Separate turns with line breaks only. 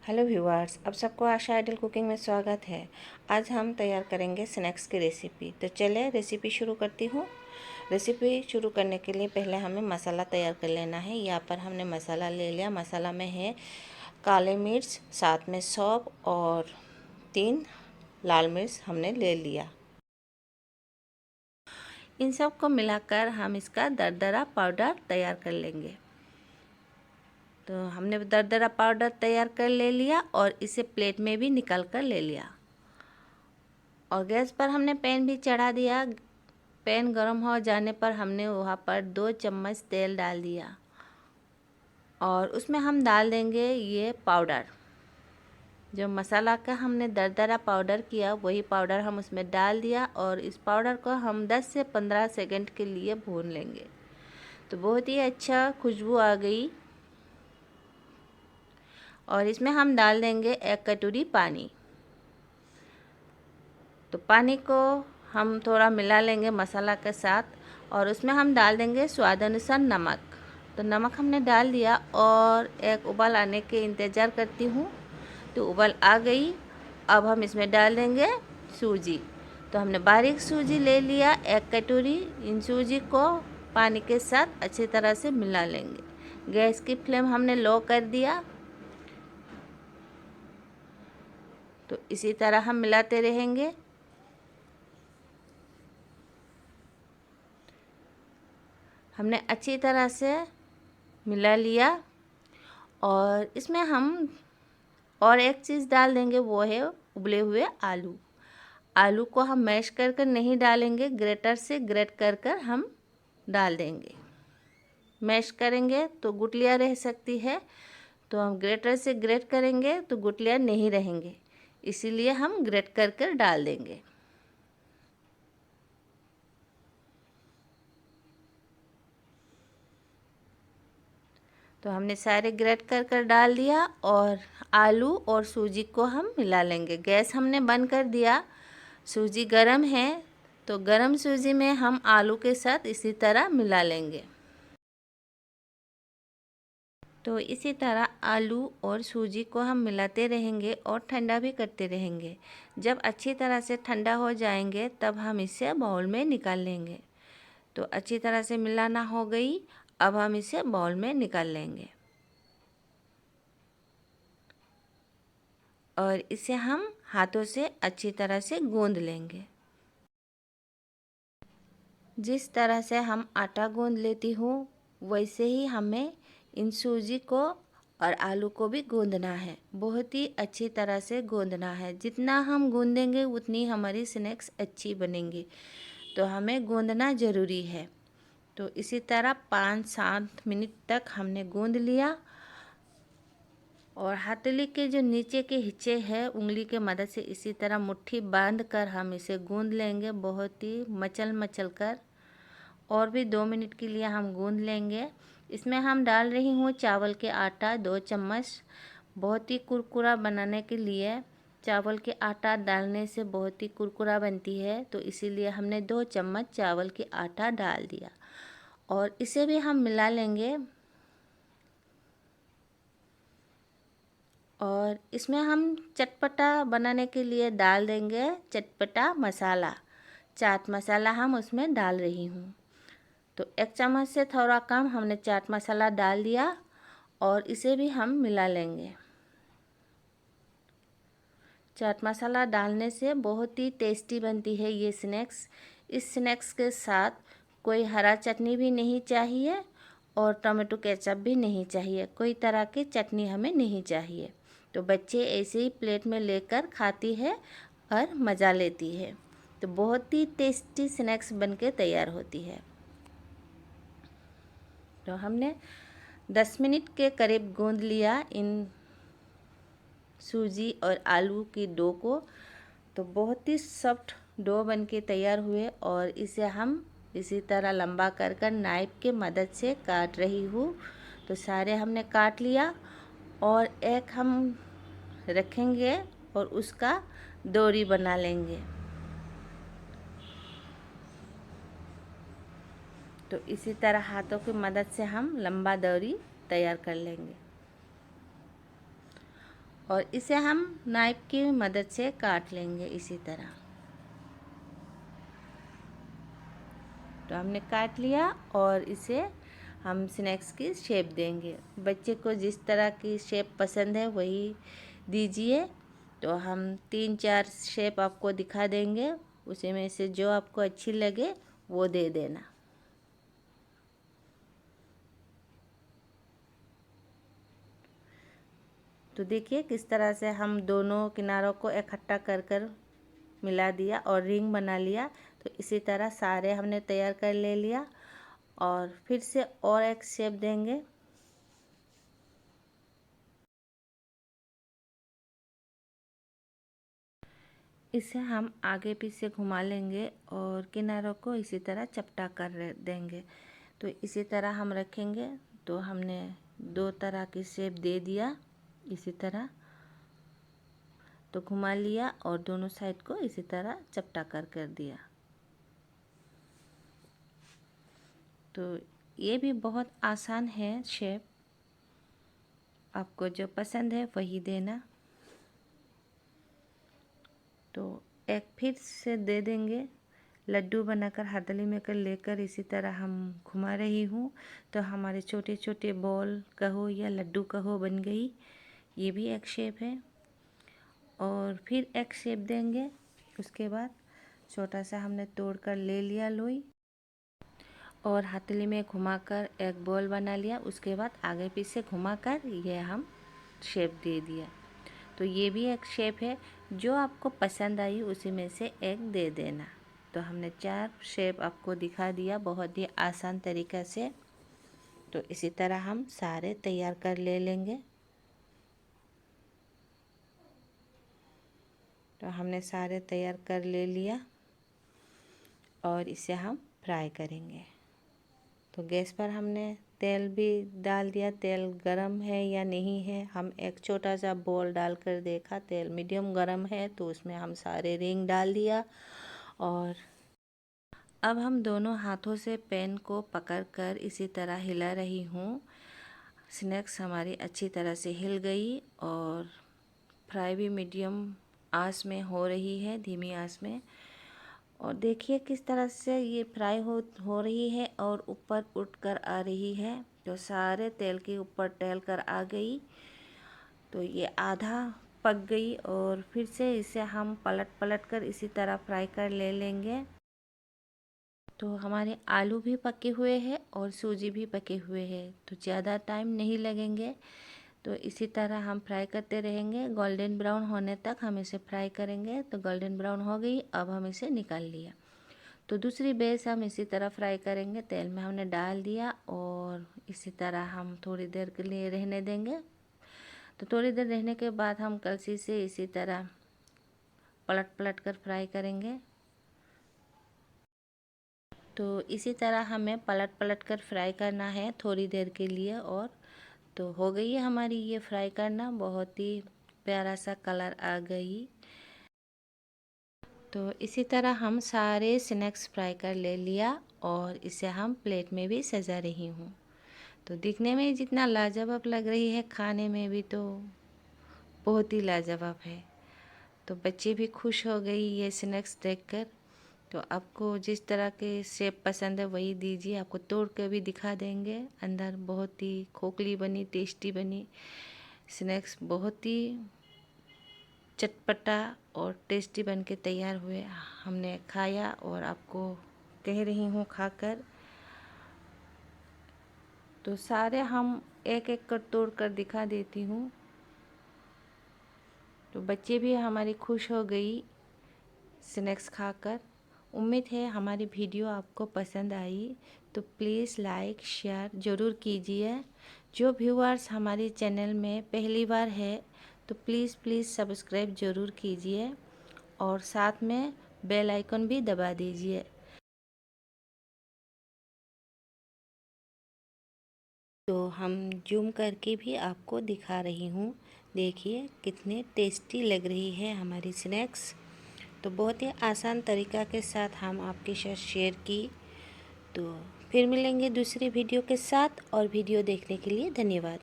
Hello viewers, अब सबको आशा idol cooking में स्वागत है। आज हम तैयार करेंगे स्नैक्स की रेसिपी। तो चले रेसिपी शुरू करती हूँ। रेसिपी शुरू करने के लिए पहले हमें मसाला तैयार कर लेना है। यहाँ पर हमने मसाला ले लिया। मसाला में है काले मिर्च, साथ में सौंफ और 3 लाल मिर्च हमने ले लिया। इन सब को मिलाकर हम इसका दरदरा पाउडर तैयार कर लेंगे। तो हमने दरदरा पाउडर तैयार कर ले लिया और इसे प्लेट में भी निकाल कर ले लिया। और गैस पर हमने पैन भी चढ़ा दिया। पैन गर्म हो जाने पर हमने वहाँ पर 2 चम्मच तेल डाल दिया और उसमें हम डाल देंगे ये पाउडर। जो मसाला का हमने दरदरा पाउडर किया वही पाउडर हम उसमें डाल दिया और इस पाउडर को हम 10 से 15 सेकंड के लिए भून लेंगे। तो बहुत ही अच्छा खुशबू आ गई। और इसमें हम डाल देंगे 1 कटोरी पानी। तो पानी को हम थोड़ा मिला लेंगे मसाला के साथ और उसमें हम डाल देंगे स्वाद अनुसार नमक। तो नमक हमने डाल दिया और एक उबाल आने के इंतज़ार करती हूँ। तो उबाल आ गई। अब हम इसमें डाल देंगे सूजी। तो हमने बारीक सूजी ले लिया 1 कटोरी। इन सूजी को पानी के साथ अच्छी तरह से मिला लेंगे। गैस की फ्लेम हमने लो कर दिया। तो इसी तरह हम मिलाते रहेंगे। हमने अच्छी तरह से मिला लिया और इसमें हम और एक चीज़ डाल देंगे, वो है उबले हुए आलू। आलू को हम मैश कर कर नहीं डालेंगे, ग्रेटर से ग्रेट कर कर हम डाल देंगे। मैश करेंगे तो गुठलियाँ रह सकती है, तो हम ग्रेटर से ग्रेट करेंगे तो गुठलियाँ नहीं रहेंगे, इसीलिए हम ग्रेट कर कर डाल देंगे। तो हमने सारे ग्रेट कर कर डाल दिया और आलू और सूजी को हम मिला लेंगे। गैस हमने बंद कर दिया। सूजी गरम है तो गरम सूजी में हम आलू के साथ इसी तरह मिला लेंगे। तो इसी तरह आलू और सूजी को हम मिलाते रहेंगे और ठंडा भी करते रहेंगे। जब अच्छी तरह से ठंडा हो जाएंगे तब हम इसे बाउल में निकाल लेंगे। तो अच्छी तरह से मिलाना हो गई। अब हम इसे बाउल में निकाल लेंगे और इसे हम हाथों से अच्छी तरह से गूंद लेंगे। जिस तरह से हम आटा गूंद लेती हूँ वैसे ही हमें इन सूजी को और आलू को भी गूंदना है। बहुत ही अच्छी तरह से गूंदना है। जितना हम गूंदेंगे उतनी हमारी स्नैक्स अच्छी बनेंगी। तो हमें गूंदना ज़रूरी है। तो इसी तरह 5-7 मिनट तक हमने गूंद लिया और हथेली के जो नीचे के हिस्से है उंगली के मदद से इसी तरह मुट्ठी बांध कर हम इसे गूंद लेंगे, बहुत ही मचल मचल कर। और भी 2 मिनट के लिए हम गूंद लेंगे। इसमें हम डाल रही हूँ चावल के आटा 2 चम्मच। बहुत ही कुरकुरा बनाने के लिए चावल के आटा डालने से बहुत ही कुरकुरा बनती है, तो इसीलिए हमने 2 चम्मच चावल के आटा डाल दिया और इसे भी हम मिला लेंगे। और इसमें हम चटपटा बनाने के लिए डाल देंगे चटपटा मसाला। चाट मसाला हम उसमें डाल रही हूँ। तो 1 चम्मच से थोड़ा कम हमने चाट मसाला डाल दिया और इसे भी हम मिला लेंगे। चाट मसाला डालने से बहुत ही टेस्टी बनती है ये स्नैक्स। इस स्नैक्स के साथ कोई हरा चटनी भी नहीं चाहिए और टमाटो केचप भी नहीं चाहिए। कोई तरह की चटनी हमें नहीं चाहिए। तो बच्चे ऐसे ही प्लेट में लेकर खाती है और मज़ा लेती है। तो बहुत ही टेस्टी स्नैक्स बनके तैयार होती है। तो हमने 10 मिनट के करीब गूंद लिया इन सूजी और आलू की डो को। तो बहुत ही सॉफ्ट डो बनके तैयार हुए और इसे हम इसी तरह लंबा कर कर नाइफ के मदद से काट रही हूँ। तो सारे हमने काट लिया और एक हम रखेंगे और उसका डोरी बना लेंगे। तो इसी तरह हाथों की मदद से हम लंबा डोरी तैयार कर लेंगे। और इसे हम नाइफ की मदद से काट लेंगे इसी तरह। तो हमने काट लिया और इसे हम स्नैक्स की शेप देंगे। बच्चे को जिस तरह की शेप पसंद है वही दीजिए। तो हम 3-4 शेप आपको दिखा देंगे, उसी में से जो आपको अच्छी लगे वो दे देना। तो देखिए किस तरह से हम दोनों किनारों को इकट्ठा कर कर मिला दिया और रिंग बना लिया। तो इसी तरह सारे हमने तैयार कर ले लिया और फिर से और एक शेप देंगे। इसे हम आगे पीछे घुमा लेंगे और किनारों को इसी तरह चपटा कर देंगे। तो इसी तरह हम रखेंगे। तो हमने 2 तरह की शेप दे दिया इसी तरह। तो घुमा लिया और दोनों साइड को इसी तरह चपटा कर दिया। तो ये भी बहुत आसान है शेप, आपको जो पसंद है वही देना। तो एक फिर से दे देंगे, लड्डू बनाकर हथेली में कर लेकर इसी तरह हम घुमा रही हूँ। तो हमारे छोटे छोटे बॉल कहो या लड्डू कहो बन गई। ये भी एक शेप है। और फिर एक शेप देंगे। उसके बाद छोटा सा हमने तोड़ कर ले लिया लोई और हथेली में घुमाकर एक बॉल बना लिया। उसके बाद आगे पीछे घुमाकर ये हम शेप दे दिया। तो ये भी एक शेप है, जो आपको पसंद आई उसी में से एक दे देना। तो हमने 4 शेप आपको दिखा दिया बहुत ही आसान तरीक़े से। तो इसी तरह हम सारे तैयार कर ले लेंगे। तो हमने सारे तैयार कर ले लिया और इसे हम फ्राई करेंगे। तो गैस पर हमने तेल भी डाल दिया। तेल गरम है या नहीं है, हम एक छोटा सा बॉल डालकर देखा, तेल मीडियम गरम है। तो उसमें हम सारे रिंग डाल दिया और अब हम दोनों हाथों से पैन को पकड़कर इसी तरह हिला रही हूँ। स्नैक्स हमारी अच्छी तरह से हिल गई और फ्राई भी मीडियम आंच में हो रही है, धीमी आंच में। और देखिए किस तरह से ये फ्राई हो रही है और ऊपर उठकर आ रही है। तो सारे तेल के ऊपर टहल कर आ गई। तो ये आधा पक गई और फिर से इसे हम पलट कर इसी तरह फ्राई कर ले लेंगे। तो हमारे आलू भी पके हुए हैं और सूजी भी पके हुए हैं, तो ज़्यादा टाइम नहीं लगेंगे। तो इसी तरह हम फ्राई करते रहेंगे, गोल्डन ब्राउन होने तक हम इसे फ्राई करेंगे। तो गोल्डन ब्राउन हो गई, अब हम इसे निकाल लिया। तो दूसरी बेस हम इसी तरह फ्राई करेंगे। तेल में हमने डाल दिया और इसी तरह हम थोड़ी देर के लिए रहने देंगे। तो थोड़ी देर रहने के बाद हम कलछी से इसी तरह पलट कर फ्राई करेंगे। तो इसी तरह हमें पलट कर फ्राई करना है थोड़ी देर के लिए। और तो हो गई है हमारी ये फ्राई करना, बहुत ही प्यारा सा कलर आ गई। तो इसी तरह हम सारे स्नैक्स फ्राई कर ले लिया और इसे हम प्लेट में भी सजा रही हूँ। तो दिखने में जितना लाजवाब लग रही है, खाने में भी तो बहुत ही लाजवाब है। तो बच्चे भी खुश हो गई ये स्नैक्स देखकर। तो आपको जिस तरह के शेप पसंद है वही दीजिए। आपको तोड़ के भी दिखा देंगे। अंदर बहुत ही खोखली बनी, टेस्टी बनी स्नैक्स, बहुत ही चटपटा और टेस्टी बन के तैयार हुए। हमने खाया और आपको कह रही हूँ खाकर। तो सारे हम एक एक कर तोड़ कर दिखा देती हूँ। तो बच्चे भी हमारी खुश हो गई स्नैक्स खाकर। उम्मीद है हमारी वीडियो आपको पसंद आई। तो प्लीज़ लाइक शेयर ज़रूर कीजिए। जो व्यूअर्स हमारे चैनल में पहली बार है तो प्लीज़ सब्सक्राइब ज़रूर कीजिए और साथ में बेल आइकन भी दबा दीजिए। तो हम जूम करके भी आपको दिखा रही हूँ। देखिए कितने टेस्टी लग रही है हमारी स्नैक्स। तो बहुत ही आसान तरीक़ा के साथ हम आपके साथ शेयर की। तो फिर मिलेंगे दूसरी वीडियो के साथ, और वीडियो देखने के लिए धन्यवाद।